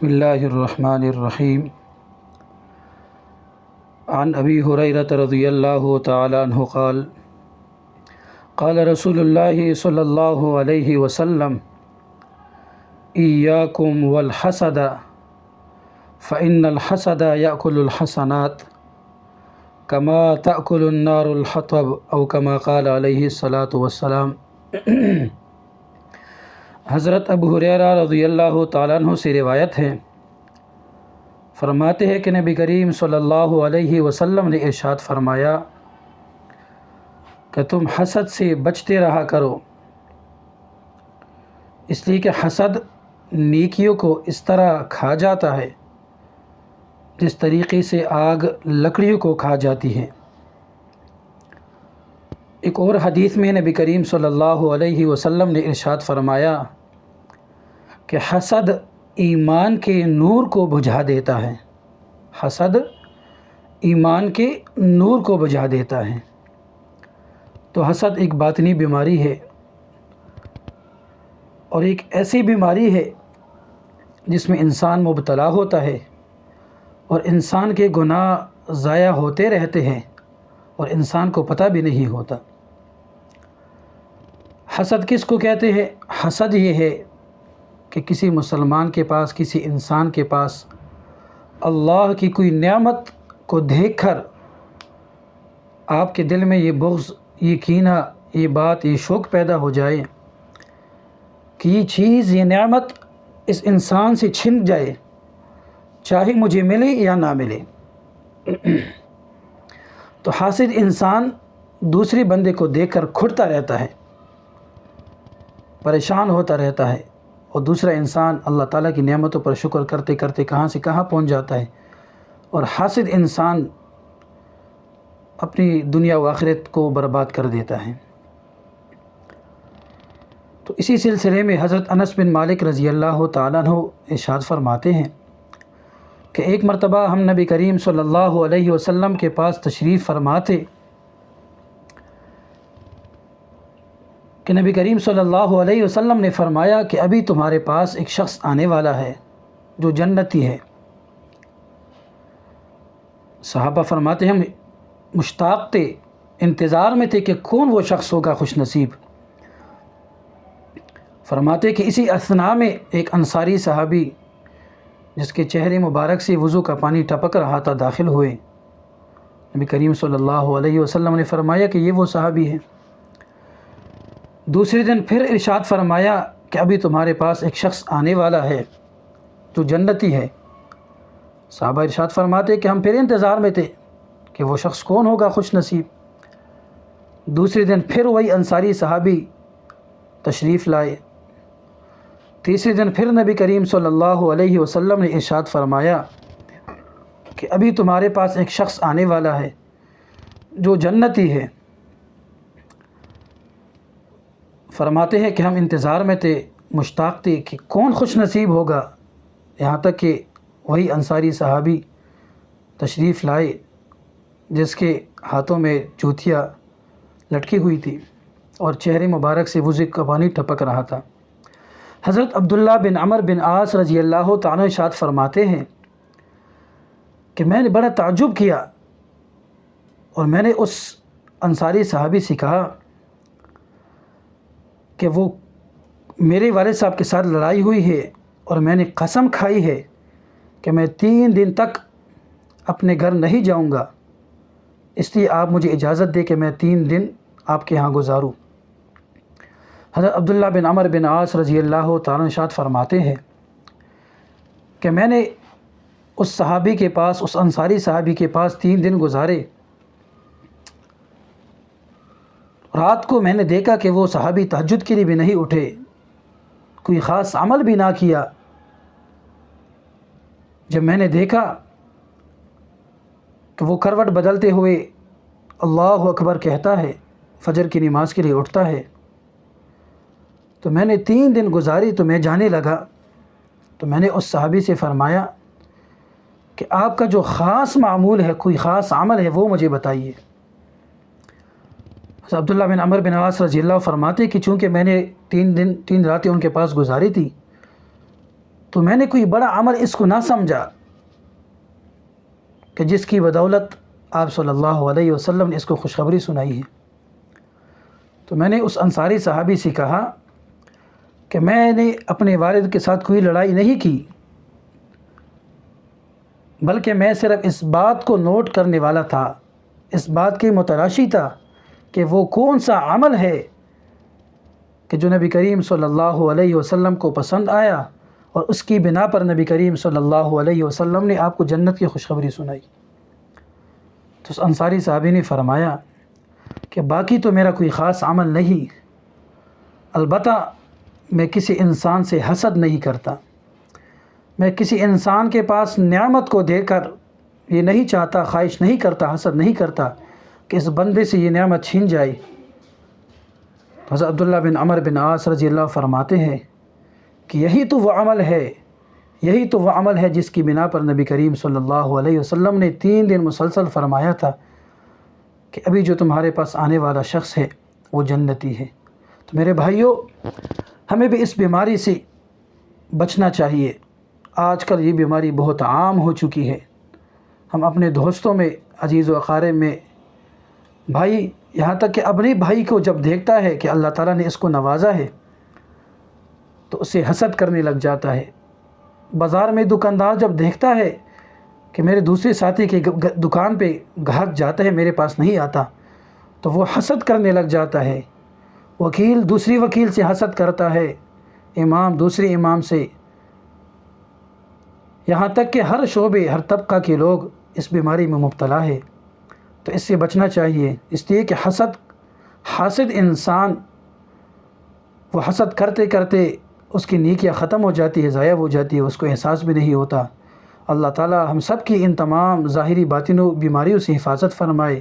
بسم اللہ الرحمن الرحیم عن ابی ہریرہ رضی اللہ تعالی عنہ قال قال رسول اللہ صلی اللہ علیہ وسلم ایاکم والحسد فإن الحسد یأکل الحسنات کما تأکل النار الحطب او کما قال علیہ الصلاۃ والسلام۔ حضرت ابو ہریرہ رضی اللہ تعالیٰ عنہ سے روایت ہے، فرماتے ہیں کہ نبی کریم صلی اللہ علیہ وسلم نے ارشاد فرمایا کہ تم حسد سے بچتے رہا کرو، اس لیے کہ حسد نیکیوں کو اس طرح کھا جاتا ہے جس طریقے سے آگ لکڑیوں کو کھا جاتی ہے۔ ایک اور حدیث میں نبی کریم صلی اللہ علیہ وسلم نے ارشاد فرمایا کہ حسد ایمان کے نور کو بجھا دیتا ہے، حسد ایمان کے نور کو بجھا دیتا ہے۔ تو حسد ایک باطنی بیماری ہے اور ایک ایسی بیماری ہے جس میں انسان مبتلا ہوتا ہے اور انسان کے گناہ ضائع ہوتے رہتے ہیں اور انسان کو پتہ بھی نہیں ہوتا۔ حسد کس کو کہتے ہیں؟ حسد یہ ہے کہ کسی مسلمان کے پاس، کسی انسان کے پاس اللہ کی کوئی نعمت کو دیکھ کر آپ کے دل میں یہ بغض، یہ کینہ، یہ بات، یہ شوق پیدا ہو جائے کہ یہ چیز، یہ نعمت اس انسان سے چھن جائے، چاہے مجھے ملے یا نہ ملے۔ تو حاسد انسان دوسرے بندے کو دیکھ کر کھٹتا رہتا ہے، پریشان ہوتا رہتا ہے، اور دوسرا انسان اللہ تعالیٰ کی نعمتوں پر شکر کرتے کرتے کہاں سے کہاں پہنچ جاتا ہے، اور حاسد انسان اپنی دنیا و آخرت کو برباد کر دیتا ہے۔ تو اسی سلسلے میں حضرت انس بن مالک رضی اللہ تعالیٰ عنہ ارشاد فرماتے ہیں کہ ایک مرتبہ ہم نبی کریم صلی اللہ علیہ وسلم کے پاس تشریف فرماتے کہ نبی کریم صلی اللہ علیہ وسلم نے فرمایا کہ ابھی تمہارے پاس ایک شخص آنے والا ہے جو جنتی ہے۔ صحابہ فرماتے ہیں ہم مشتاق تھے، انتظار میں تھے کہ کون وہ شخص ہوگا خوش نصیب۔ فرماتے کہ اسی اثناء میں ایک انصاری صحابی جس کے چہرے مبارک سے وضو کا پانی ٹپک رہا تھا داخل ہوئے۔ نبی کریم صلی اللہ علیہ وسلم نے فرمایا کہ یہ وہ صحابی ہے۔ دوسرے دن پھر ارشاد فرمایا کہ ابھی تمہارے پاس ایک شخص آنے والا ہے جو جنتی ہے۔ صحابہ ارشاد فرماتے کہ ہم پھر انتظار میں تھے کہ وہ شخص کون ہوگا خوش نصیب۔ دوسرے دن پھر وہی انصاری صحابی تشریف لائے۔ تیسرے دن پھر نبی کریم صلی اللہ علیہ وسلم نے ارشاد فرمایا کہ ابھی تمہارے پاس ایک شخص آنے والا ہے جو جنتی ہے۔ فرماتے ہیں کہ ہم انتظار میں تھے، مشتاق تھے کہ کون خوش نصیب ہوگا، یہاں تک کہ وہی انصاری صحابی تشریف لائے جس کے ہاتھوں میں جوتیاں لٹکی ہوئی تھی اور چہرے مبارک سے وضو کا پانی ٹپک رہا تھا۔ حضرت عبداللہ بن عمر بن عاص رضی اللہ تعالیٰ ارشاد فرماتے ہیں کہ میں نے بڑا تعجب کیا اور میں نے اس انصاری صحابی سے کہا کہ وہ میرے والد صاحب کے ساتھ لڑائی ہوئی ہے اور میں نے قسم کھائی ہے کہ میں 3 دن تک اپنے گھر نہیں جاؤں گا، اس لیے آپ مجھے اجازت دے کہ میں 3 دن آپ کے ہاں گزاروں۔ حضرت عبداللہ بن عمر بن عاص رضی اللہ تعالیٰ ارشاد فرماتے ہیں کہ میں نے اس صحابی کے پاس، اس انصاری صحابی کے پاس 3 دن گزارے۔ رات کو میں نے دیکھا کہ وہ صحابی تہجد کے لیے بھی نہیں اٹھے، کوئی خاص عمل بھی نہ کیا۔ جب میں نے دیکھا کہ وہ کروٹ بدلتے ہوئے اللہ اکبر کہتا ہے، فجر کی نماز کے لیے اٹھتا ہے، تو میں نے 3 دن گزاری تو میں جانے لگا۔ تو میں نے اس صحابی سے فرمایا کہ آپ کا جو خاص معمول ہے، کوئی خاص عمل ہے، وہ مجھے بتائیے۔ عبداللہ بن عمر بن عاص رضی اللہ فرماتے کہ چونکہ میں نے 3 راتیں ان کے پاس گزاری تھی تو میں نے کوئی بڑا عمل اس کو نہ سمجھا کہ جس کی بدولت آپ صلی اللہ علیہ وسلم نے اس کو خوشخبری سنائی ہے۔ تو میں نے اس انصاری صحابی سے کہا کہ میں نے اپنے والد کے ساتھ کوئی لڑائی نہیں کی، بلکہ میں صرف اس بات کو نوٹ کرنے والا تھا، اس بات کی متلاشی تھا کہ وہ کون سا عمل ہے کہ جو نبی کریم صلی اللہ علیہ وسلم کو پسند آیا اور اس کی بنا پر نبی کریم صلی اللہ علیہ وسلم نے آپ کو جنت کی خوشخبری سنائی۔ تو اس انصاری صحابی نے فرمایا کہ باقی تو میرا کوئی خاص عمل نہیں، البتہ میں کسی انسان سے حسد نہیں کرتا، میں کسی انسان کے پاس نعمت کو دے کر یہ نہیں چاہتا، خواہش نہیں کرتا، حسد نہیں کرتا کہ اس بندے سے یہ نعمت چھین جائے۔ حضرت عبداللہ بن عمر بن عاص رضی اللہ فرماتے ہیں کہ یہی تو وہ عمل ہے جس کی بنا پر نبی کریم صلی اللہ علیہ وسلم نے 3 دن مسلسل فرمایا تھا کہ ابھی جو تمہارے پاس آنے والا شخص ہے وہ جنتی ہے۔ تو میرے بھائیوں، ہمیں بھی اس بیماری سے بچنا چاہیے۔ آج کل یہ بیماری بہت عام ہو چکی ہے۔ ہم اپنے دوستوں میں، عزیز و اقارب میں، بھائی یہاں تک کہ اپنے بھائی کو جب دیکھتا ہے کہ اللہ تعالیٰ نے اس کو نوازا ہے تو اسے حسد کرنے لگ جاتا ہے۔ بازار میں دکاندار جب دیکھتا ہے کہ میرے دوسرے ساتھی کی دکان پہ گاہک جاتا ہے، میرے پاس نہیں آتا، تو وہ حسد کرنے لگ جاتا ہے۔ وکیل دوسری وکیل سے حسد کرتا ہے، امام دوسرے امام سے، یہاں تک کہ ہر شعبے، ہر طبقہ کے لوگ اس بیماری میں مبتلا ہے۔ تو اس سے بچنا چاہیے، اس لیے کہ حاسد انسان وہ حسد کرتے کرتے اس کی نیکیاں ختم ہو جاتی ہے، ضائع ہو جاتی ہے، اس کو احساس بھی نہیں ہوتا۔ اللہ تعالی ہم سب کی ان تمام ظاہری باطنی بیماریوں سے حفاظت فرمائے۔